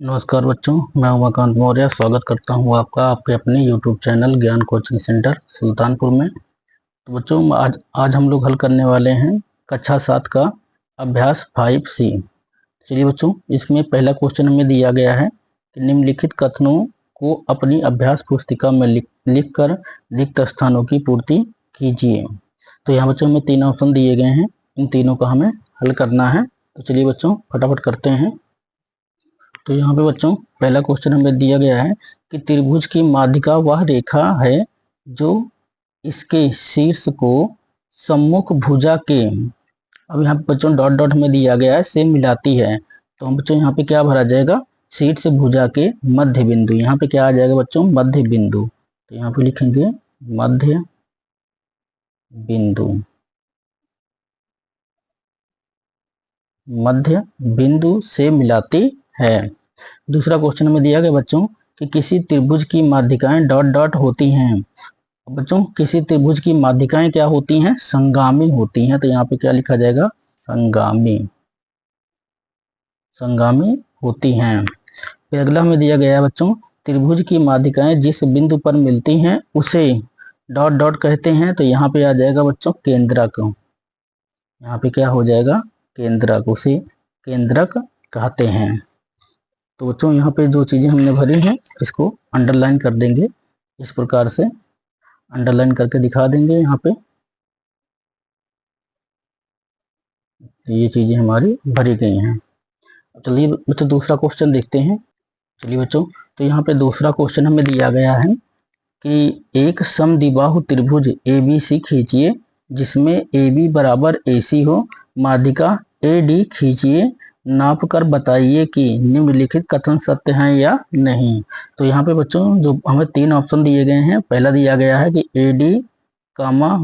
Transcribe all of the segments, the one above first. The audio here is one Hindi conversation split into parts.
नमस्कार बच्चों, मैं उमाकांत मौर्य स्वागत करता हूं आपका आपके अपने YouTube चैनल ज्ञान कोचिंग सेंटर सुल्तानपुर में। तो बच्चों आज हम लोग हल करने वाले हैं कक्षा 7 का अभ्यास 5C। चलिए बच्चों, इसमें पहला क्वेश्चन हमें दिया गया है कि निम्नलिखित कथनों को अपनी अभ्यास पुस्तिका में लिख कर रिक्त स्थानों की पूर्ति कीजिए। तो यहाँ बच्चों हमें 3 ऑप्शन दिए गए हैं, इन तीनों का हमें हल करना है। तो चलिए बच्चों फटाफट करते हैं। तो यहाँ पे बच्चों पहला क्वेश्चन हमें दिया गया है कि त्रिभुज की माध्यिका वह रेखा है जो इसके शीर्ष को सम्मुख भुजा के, अब यहाँ पे बच्चों डॉट डॉट में दिया गया है, से मिलाती है। तो हम बच्चों यहाँ पे क्या भरा जाएगा, शीर्ष भुजा के मध्य बिंदु। यहाँ पे क्या आ जाएगा बच्चों, मध्य बिंदु। तो यहाँ पे लिखेंगे मध्य बिंदु, मध्य बिंदु से मिलाती है। दूसरा क्वेश्चन में दिया गया बच्चों कि किसी त्रिभुज की माध्यिकाएं डॉट डॉट होती हैं। बच्चों किसी त्रिभुज की माध्यिकाएं क्या होती हैं, संगामी होती हैं। तो यहाँ पे क्या लिखा जाएगा, संगामी, संगामी होती हैं। फिर अगला में दिया गया है बच्चों, त्रिभुज की माध्यिकाएं जिस बिंदु पर मिलती हैं उसे डॉट डॉट कहते हैं। तो यहाँ पे आ जाएगा बच्चों केंद्रक। यहाँ पे क्या हो जाएगा, केंद्रक, उसे केंद्रक कहते हैं। तो बच्चों यहाँ पे जो चीजें हमने भरी हैं इसको अंडरलाइन कर देंगे, इस प्रकार से अंडरलाइन करके दिखा देंगे। यहाँ पे ये चीजें हमारी भरी गई हैं। चलिए बच्चों दूसरा क्वेश्चन देखते हैं। चलिए बच्चों, तो यहाँ पे दूसरा क्वेश्चन हमें दिया गया है कि एक समद्विबाहु त्रिभुज ABC खींचिए जिसमें AB बराबर AC हो, माध्यिका AD खींचिए, नाप कर बताइए कि निम्नलिखित कथन सत्य हैं या नहीं। तो यहाँ पे बच्चों जो हमें 3 ऑप्शन दिए गए हैं, पहला दिया गया है कि AD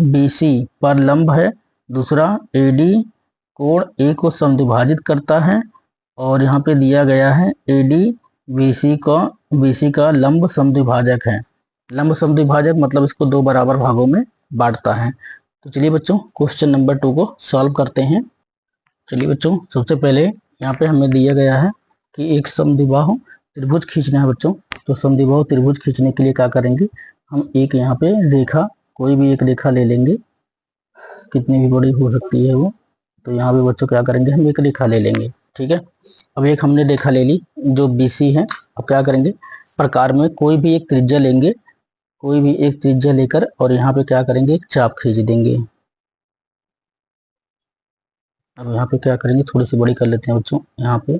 BC पर लंब है, दूसरा AD कोण A को समद्विभाजित करता है, और यहाँ पे दिया गया है AD BC का लंब समद्विभाजक है। लंब समद्विभाजक मतलब इसको 2 बराबर भागों में बांटता है। तो चलिए बच्चों क्वेश्चन नंबर 2 को सॉल्व करते हैं। चलिए बच्चों सबसे पहले यहाँ पे हमें दिया गया है कि एक समद्विबाहु त्रिभुज खींचना है बच्चों। तो समद्विबाहु त्रिभुज खींचने के लिए क्या करेंगे, हम एक यहाँ पे रेखा, कोई भी एक रेखा ले लेंगे, कितनी भी बड़ी हो सकती है वो। तो यहाँ पे बच्चों क्या करेंगे, हम एक रेखा ले लेंगे, ठीक है। अब एक हमने रेखा ले ली जो BC है। अब क्या करेंगे, प्रकार में कोई भी एक त्रिज्या लेंगे, कोई भी एक त्रिज्या लेकर और यहाँ पे क्या करेंगे, एक चाप खींच देंगे। अब यहाँ पे क्या करेंगे, थोड़ी सी बड़ी कर लेते हैं बच्चों यहाँ पे।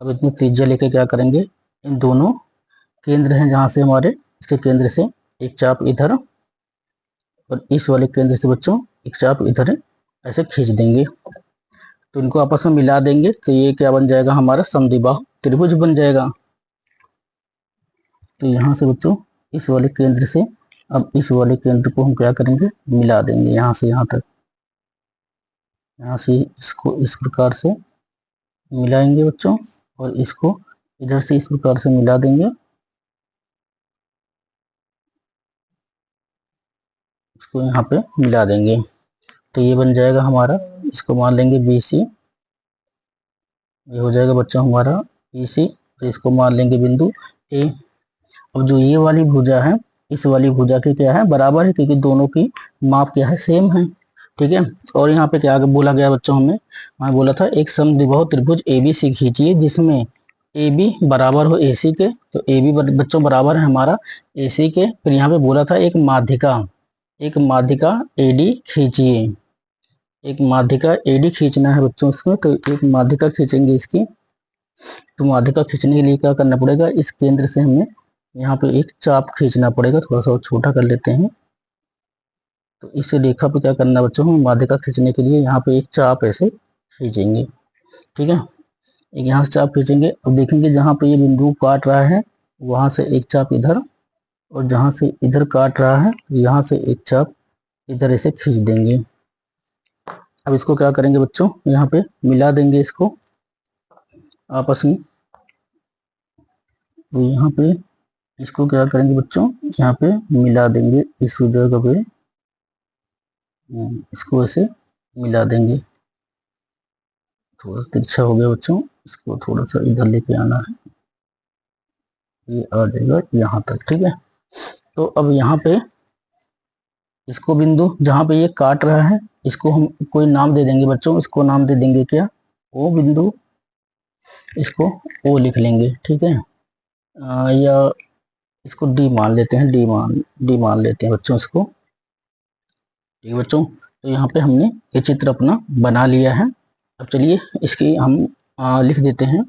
अब इतनी त्रिज्या लेके क्या करेंगे, इन दोनों केंद्र हैं जहाँ से हमारे, इसके केंद्र से एक चाप इधर और इस वाले केंद्र से बच्चों एक चाप इधर ऐसे खींच देंगे। तो इनको आपस में मिला देंगे तो ये क्या बन जाएगा, हमारा समद्विबाहु त्रिभुज बन जाएगा। तो यहाँ से बच्चों इस वाले केंद्र से अब इस वाले केंद्र को हम क्या करेंगे, मिला देंगे यहाँ से यहाँ तक। यहाँ से इसको इस प्रकार से मिलाएंगे बच्चों, और इसको इधर से इस प्रकार से मिला देंगे, इसको यहाँ पे मिला देंगे। तो ये बन जाएगा हमारा, इसको मान लेंगे BC, ये हो जाएगा बच्चों हमारा BC, तो इसको मान लेंगे बिंदु A। अब जो ये वाली भुजा है इस वाली भुजा के क्या है, बराबर है, क्योंकि दोनों की माप क्या है, सेम है, ठीक है। और यहाँ पे क्या बोला गया बच्चों, हमें बोला था एक समद्विबाहु त्रिभुज ABC खींचिए जिसमें AB बराबर हो AC के। तो AB बच्चों बराबर है हमारा AC के। फिर यहाँ पे बोला था एक माध्यिका AD खींचिए, एक माध्यिका AD खींचना है बच्चों इसमें। तो एक माध्यिका खींचेंगे इसकी। तो माध्यिका खींचने के लिए क्या करना पड़ेगा, इस केंद्र से हमें यहाँ पे एक चाप खींचना पड़ेगा, थोड़ा सा छोटा कर लेते हैं। तो इस रेखा पे क्या करना बच्चों, हम माध्यिका खींचने के लिए यहाँ पे एक चाप ऐसे खींचेंगे, ठीक है। एक यहाँ से चाप खींचेंगे। अब देखेंगे जहाँ पे ये बिंदु काट रहा है वहां से एक चाप इधर, और जहाँ से इधर काट रहा है यहाँ से एक चाप इधर ऐसे खींच देंगे। अब इसको क्या करेंगे बच्चों, यहाँ पे मिला देंगे इसको आपस में। तो यहाँ पे इसको क्या करेंगे बच्चों, यहाँ पे मिला देंगे इस जगह पे, इसको ऐसे मिला देंगे। थोड़ा तिरछा हो गया बच्चों, इसको थोड़ा सा इधर लेके आना है। ये आ जाएगा यहाँ तक, ठीक है। तो अब यहाँ पे इसको बिंदु जहाँ पे ये काट रहा है इसको हम कोई नाम दे देंगे बच्चों, इसको नाम दे देंगे क्या, ओ बिंदु, इसको ओ लिख लेंगे, ठीक है। या इसको डी मान लेते हैं, डी मान लेते हैं बच्चों इसको, ठीक है बच्चों। तो यहाँ पे हमने ये चित्र अपना बना लिया है। अब चलिए इसकी हम लिख देते हैं।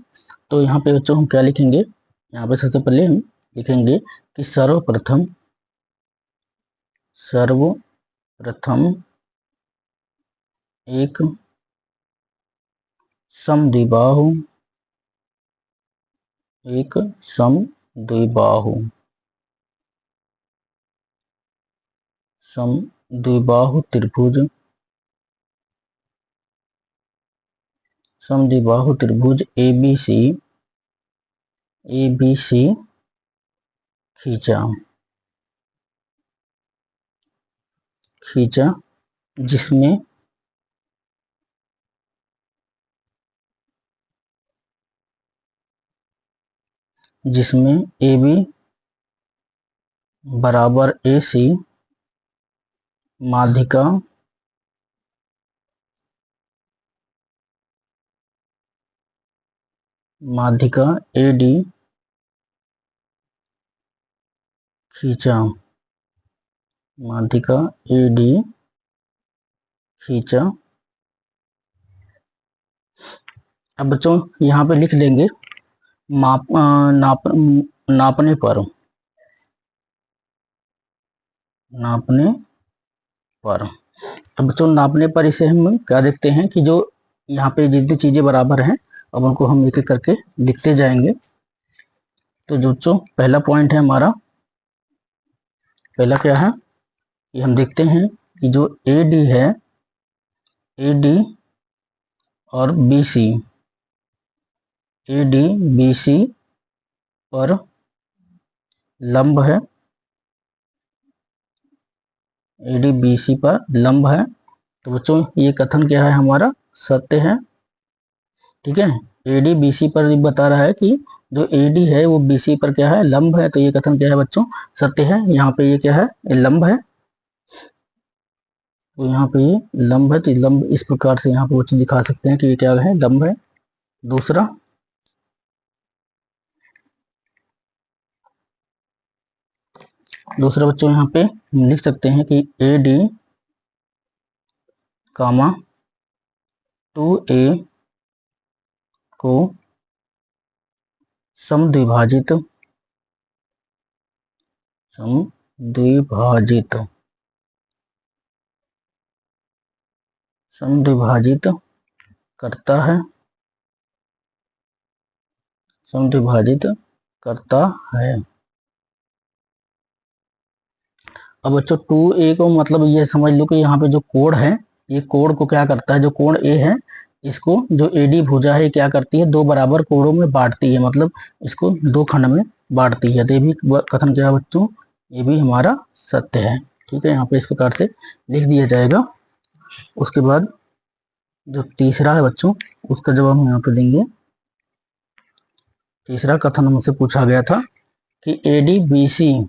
तो यहाँ पे बच्चों हम क्या लिखेंगे, यहाँ पे सबसे पहले हम लिखेंगे कि सर्वप्रथम एक समद्विबाहु त्रिभुज ABC खींचा, जिसमें AB बराबर AC माध्यिका AD खींचा, अब बच्चों यहाँ पे लिख लेंगे नापने पर अब बच्चों नापने पर इसे हम क्या देखते हैं कि जो यहाँ पे जितनी चीजें बराबर हैं अब उनको हम एक एक करके लिखते जाएंगे। तो जो बच्चों पहला पॉइंट है हमारा, पहला क्या है कि हम देखते हैं कि जो AD है, AD और BC पर लंब है, AD BC पर लंब है। तो बच्चों ये कथन क्या है हमारा, सत्य है, ठीक है। AD BC पर बता रहा है कि जो AD है वो BC पर क्या है, लंब है। तो ये कथन क्या है बच्चों, सत्य है। यहाँ पे ये क्या है, लंब है। तो यहाँ पे ये लंब है, तो लंब इस प्रकार से यहाँ पे बच्चे दिखा सकते हैं कि ये क्या है, लंब है। दूसरा बच्चों यहाँ पे लिख सकते हैं कि AD, 2A को समद्विभाजित करता है, अब बच्चों 2A को मतलब ये समझ लो कि यहाँ पे जो कोण है, ये कोण को क्या करता है, जो कोण A है इसको जो AD भुजा है क्या करती है, दो बराबर कोणों में बांटती है, मतलब इसको दो खंड में बांटती है। तो ये भी कथन क्या है बच्चों, ये भी हमारा सत्य है, ठीक है। यहाँ पे इस प्रकार से लिख दिया जाएगा। उसके बाद जो तीसरा है बच्चों, उसका जवाब हम यहाँ पे देंगे। तीसरा कथन हमसे पूछा गया था कि AD BC,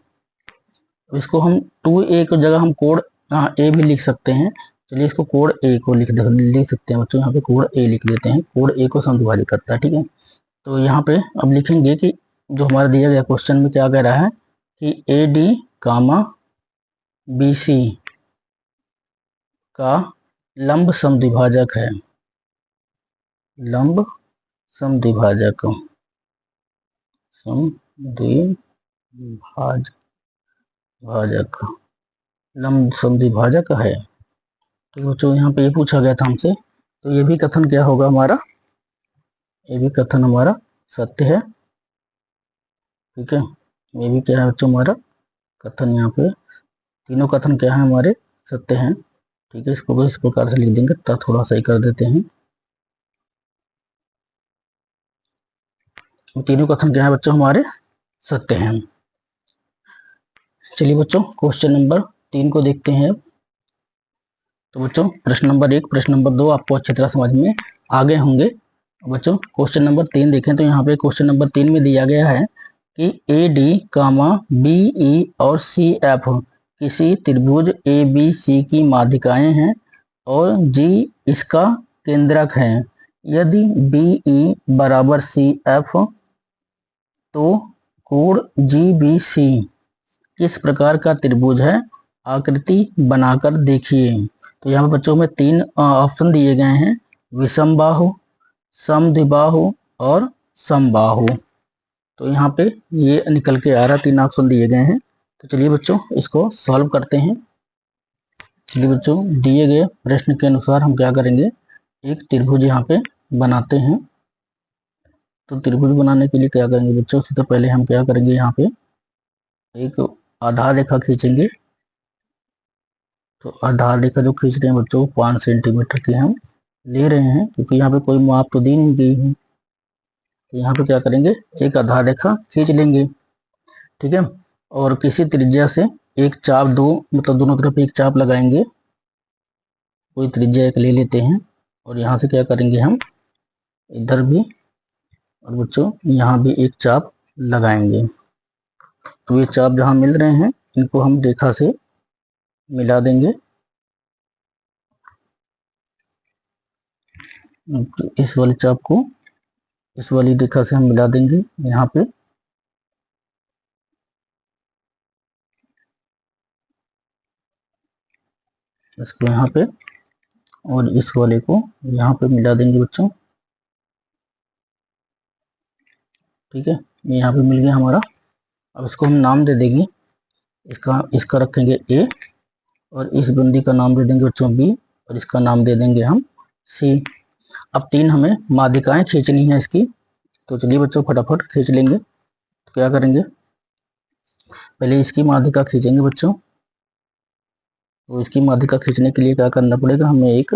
इसको हम 2A की जगह हम कोण A भी लिख सकते हैं। चलिए इसको कोण A को लिख सकते हैं बच्चों, यहाँ पे कोण A लिख लेते हैं, कोण A को समद्विभाजित करता है, ठीक है। तो यहाँ पे अब लिखेंगे कि जो हमारा दिया गया क्वेश्चन में क्या कह रहा है कि AD, BC का लंब समद्विभाजक है, लंब समद्विभाजक है, ठीक है बच्चों। यहाँ पे ये पूछा गया था हमसे, तो ये भी कथन क्या होगा हमारा, ये भी कथन हमारा सत्य है, ठीक है। ये भी क्या है बच्चों हमारा कथन, यहाँ पे तीनों कथन क्या है हमारे, सत्य हैं, ठीक है। इसको भी इस प्रकार से लिख देंगे, तो थोड़ा सही कर देते हैं। तीनों कथन क्या है बच्चों हमारे, सत्य हैं। चलिए बच्चों क्वेश्चन नंबर 3 को देखते हैं। तो बच्चों प्रश्न नंबर 1, प्रश्न नंबर 2 आपको अच्छी तरह समझ में आ गए होंगे। बच्चों क्वेश्चन नंबर 3 देखें तो यहाँ पे क्वेश्चन नंबर 3 में दिया गया है कि A D comma B E और सी एफ किसी त्रिभुज ए बी सी की माध्यिकाएं हैं और जी इसका केंद्रक है। यदि बी ई बराबर सी एफ तो कोण जी बी सी किस प्रकार का त्रिभुज है, आकृति बनाकर देखिए। तो यहाँ पर बच्चों में 3 ऑप्शन दिए गए हैं, विषमबाहु, समद्विबाहु और समबाहु। तो यहाँ पे ये निकल के आ रहा, 3 ऑप्शन दिए गए हैं। तो चलिए बच्चों इसको सॉल्व करते हैं। चलिए बच्चों दिए गए प्रश्न के अनुसार हम क्या करेंगे, एक त्रिभुज यहाँ पे बनाते हैं। तो त्रिभुज बनाने के लिए क्या करेंगे बच्चों, सबसे पहले हम क्या करेंगे, यहाँ पे एक आधार रेखा खींचेंगे। तो आधार रेखा जो खींच रहे हैं बच्चों 5 सेंटीमीटर की हम ले रहे हैं, क्योंकि यहाँ पे कोई माप तो दी नहीं गई है। तो यहाँ पे क्या करेंगे, एक आधार रेखा खींच लेंगे, ठीक है। और किसी त्रिज्या से एक चाप, मतलब दोनों तरफ एक चाप लगाएंगे। कोई त्रिज्या एक ले लेते हैं और यहाँ से क्या करेंगे, हम इधर भी और बच्चों यहाँ भी एक चाप लगाएंगे। तो ये चाप जहाँ मिल रहे हैं इनको हम रेखा से मिला देंगे। इस वाले चाप को इस वाली रेखा से हम मिला देंगे यहाँ पे। इसको यहाँ पे और इस वाले को यहाँ पे मिला देंगे बच्चों, ठीक है। ये यहाँ पे मिल गया हमारा। अब इसको हम नाम दे देंगे, इसका रखेंगे ए और इस बिंदु का नाम दे देंगे बच्चों बी और इसका नाम दे देंगे हम सी। अब 3 हमें माध्यिकाएं खींचनी है इसकी। तो चलिए बच्चों फटाफट खींच लेंगे। तो क्या करेंगे, पहले इसकी माध्यिका खींचेंगे बच्चों। तो इसकी माध्यिका खींचने के लिए क्या करना पड़ेगा, हमें एक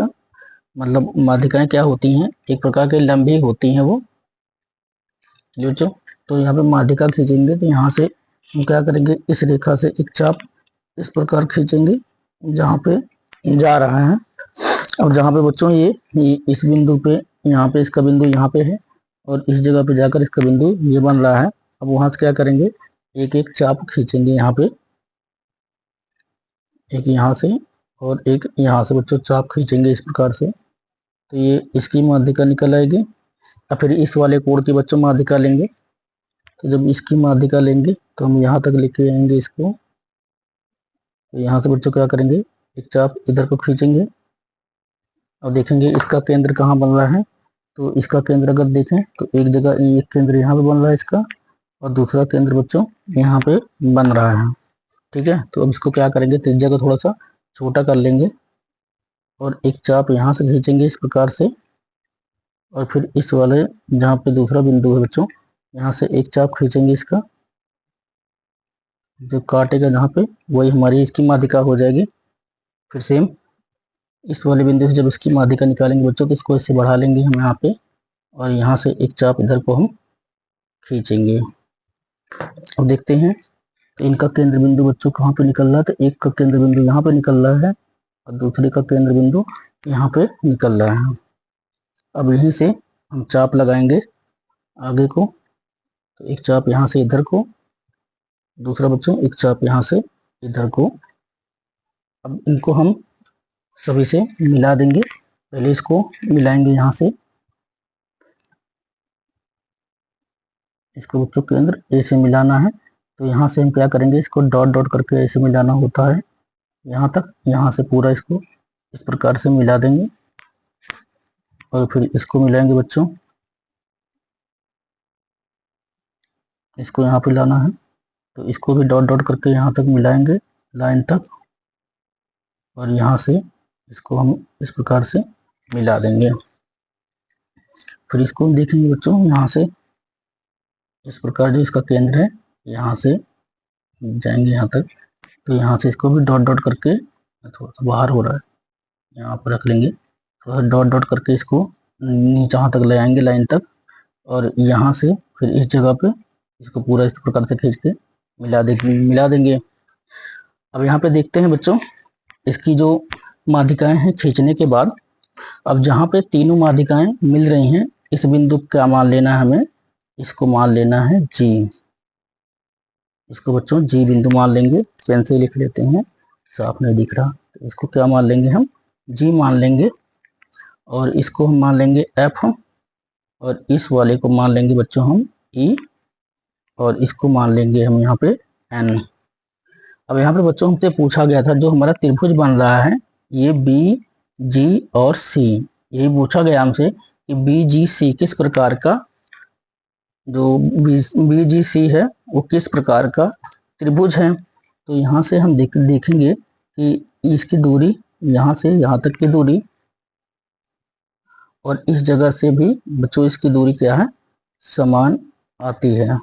मतलब माध्यिकाएं क्या होती हैं, एक प्रकार के लंबी होती हैं वो बच्चों। तो यहाँ पे माध्यिका खींचेंगे तो यहाँ से हम क्या करेंगे, इस रेखा से एक चाप इस प्रकार खींचेंगे जहाँ पे जा रहा है। और जहाँ पे बच्चों ये इस बिंदु पे, यहाँ पे इसका बिंदु यहाँ पे है और इस जगह पे जाकर इसका बिंदु ये बन रहा है। अब वहां से क्या करेंगे, एक एक चाप खींचेंगे यहाँ पे, एक यहाँ से और एक यहाँ से बच्चों चाप खींचेंगे इस प्रकार से। तो ये इसकी माध्यिका निकल आएगी। और फिर इस वाले कोण की बच्चों माध्यिका लेंगे। तो जब इसकी माध्यिका लेंगे तो हम यहाँ तक लेके आएंगे इसको। तो यहाँ से बच्चों क्या करेंगे, एक चाप इधर को खींचेंगे और देखेंगे इसका केंद्र कहाँ बन रहा है। तो इसका केंद्र अगर देखें तो एक जगह एक केंद्र यहाँ पे बन रहा है इसका और दूसरा केंद्र बच्चों यहाँ पे बन रहा है, ठीक है। तो अब इसको क्या करेंगे, त्रिज्या को थोड़ा सा छोटा कर लेंगे और एक चाप यहाँ से खींचेंगे इस प्रकार से। और फिर इस वाले जहाँ पे दूसरा बिंदु है बच्चों, यहाँ से एक चाप खींचेंगे इसका, जो काटेगा जहाँ पे वही हमारी इसकी माध्यिका हो जाएगी। फिर सेम इस वाले बिंदु से जब इसकी माध्यिका निकालेंगे बच्चों तो इसको इससे बढ़ा लेंगे हम यहाँ पे और यहाँ से एक चाप इधर को हम खींचेंगे। अब देखते हैं तो इनका केंद्र बिंदु बच्चों कहाँ पे निकल रहा है। तो एक का केंद्र बिंदु यहाँ पे निकल रहा है और दूसरे का केंद्र बिंदु यहाँ पे निकल रहा है। अब यहीं से हम चाप लगाएंगे आगे को। तो एक चाप यहाँ से इधर को, दूसरा बच्चों एक चाप यहाँ से इधर को। अब इनको हम सभी से मिला देंगे। पहले इसको मिलाएंगे यहाँ से, इसको बच्चों केंद्र ए से मिलाना है। तो यहाँ से हम क्या करेंगे, इसको डॉट डॉट करके ऐसे मिलाना होता है यहाँ तक। यहाँ से पूरा इसको इस प्रकार से मिला देंगे और फिर इसको मिलाएंगे बच्चों, इसको यहाँ पे लाना है। तो इसको भी डॉट डॉट करके यहाँ तक मिलाएंगे लाइन तक और यहाँ से इसको हम इस प्रकार से मिला देंगे। फिर इसको देखेंगे बच्चों, यहाँ से इस प्रकार जो इसका केंद्र है यहाँ से जाएंगे यहाँ तक। तो यहाँ से इसको भी डॉट डॉट करके, थोड़ा सा बाहर हो रहा है, यहाँ पर रख लेंगे। थोड़ा सा डॉट डॉट करके इसको नीचे यहाँ तक ले आएंगे लाइन तक और यहाँ से फिर इस जगह पे इसको पूरा इस प्रकार से खींच के मिला देंगे। अब यहाँ पे देखते हैं बच्चों इसकी जो माध्यिकाएं हैं खींचने के बाद, अब जहाँ पे तीनों माध्यिकाएं मिल रही हैं इस बिंदु का मान लेना है हमें, इसको मान लेना है जी। इसको बच्चों जी बिंदु मान लेंगे, पेन से लिख लेते हैं, साफ नहीं दिख रहा, तो इसको क्या मान लेंगे हम, जी मान लेंगे। और इसको हम मान लेंगे एफ, और इस वाले को मान लेंगे बच्चों हम ई, और इसको मान लेंगे हम यहाँ पे एन। अब यहाँ पे बच्चों हमसे पूछा गया था जो हमारा त्रिभुज बन रहा है ये बी जी और सी, यही पूछा गया हमसे कि बी जी सी किस प्रकार का, जो बी जी सी है वो किस प्रकार का त्रिभुज है। तो यहाँ से हम देखेंगे कि इसकी दूरी यहाँ से यहाँ तक की दूरी, और इस जगह से भी बच्चों इसकी दूरी क्या है, समान आती है।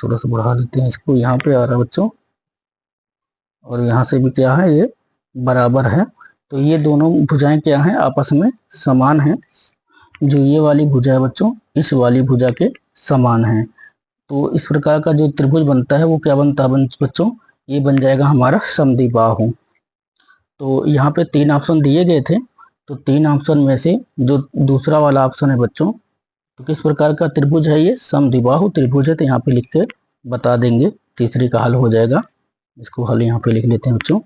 थोड़ा सा बढ़ा देते हैं इसको, यहाँ पे आ रहा है बच्चों, और यहाँ से भी क्या है, ये बराबर है। तो ये दोनों भुजाएं क्या हैं, आपस में समान हैं। जो ये वाली भुजा है बच्चों इस वाली भुजा के समान है। तो इस प्रकार का जो त्रिभुज बनता है वो क्या बनता है बच्चों, ये बन जाएगा हमारा समद्विबाहु। तो यहाँ पे 3 ऑप्शन दिए गए थे, तो 3 ऑप्शन में से जो दूसरा वाला ऑप्शन है बच्चों, तो किस प्रकार का त्रिभुज है, ये समद्विबाहु त्रिभुज है। तो यहाँ पे लिख के बता देंगे, तीसरी का हल हो जाएगा। इसको हल यहाँ पे लिख लेते हैं बच्चों।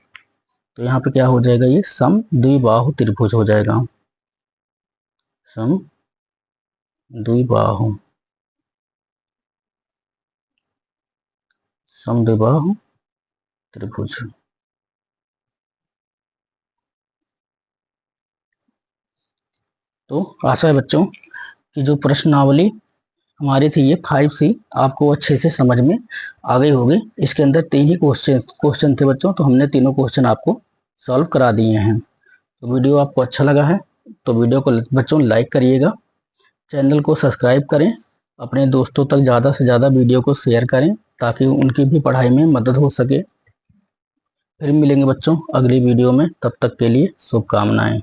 तो यहाँ पे क्या हो जाएगा, ये समद्विबाहु त्रिभुज हो जाएगा, समद्विबाहु समद्विबाहु त्रिभुज। तो आशा है बच्चों कि जो प्रश्नावली हमारी थी ये 5C आपको अच्छे से समझ में आ गई होगी। इसके अंदर 3 ही क्वेश्चन थे बच्चों, तो हमने तीनों क्वेश्चन आपको सॉल्व करा दिए हैं। तो वीडियो आपको अच्छा लगा है तो वीडियो को बच्चों लाइक करिएगा, चैनल को सब्सक्राइब करें, अपने दोस्तों तक ज़्यादा से ज़्यादा वीडियो को शेयर करें ताकि उनकी भी पढ़ाई में मदद हो सके। फिर मिलेंगे बच्चों अगली वीडियो में, तब तक के लिए शुभकामनाएं।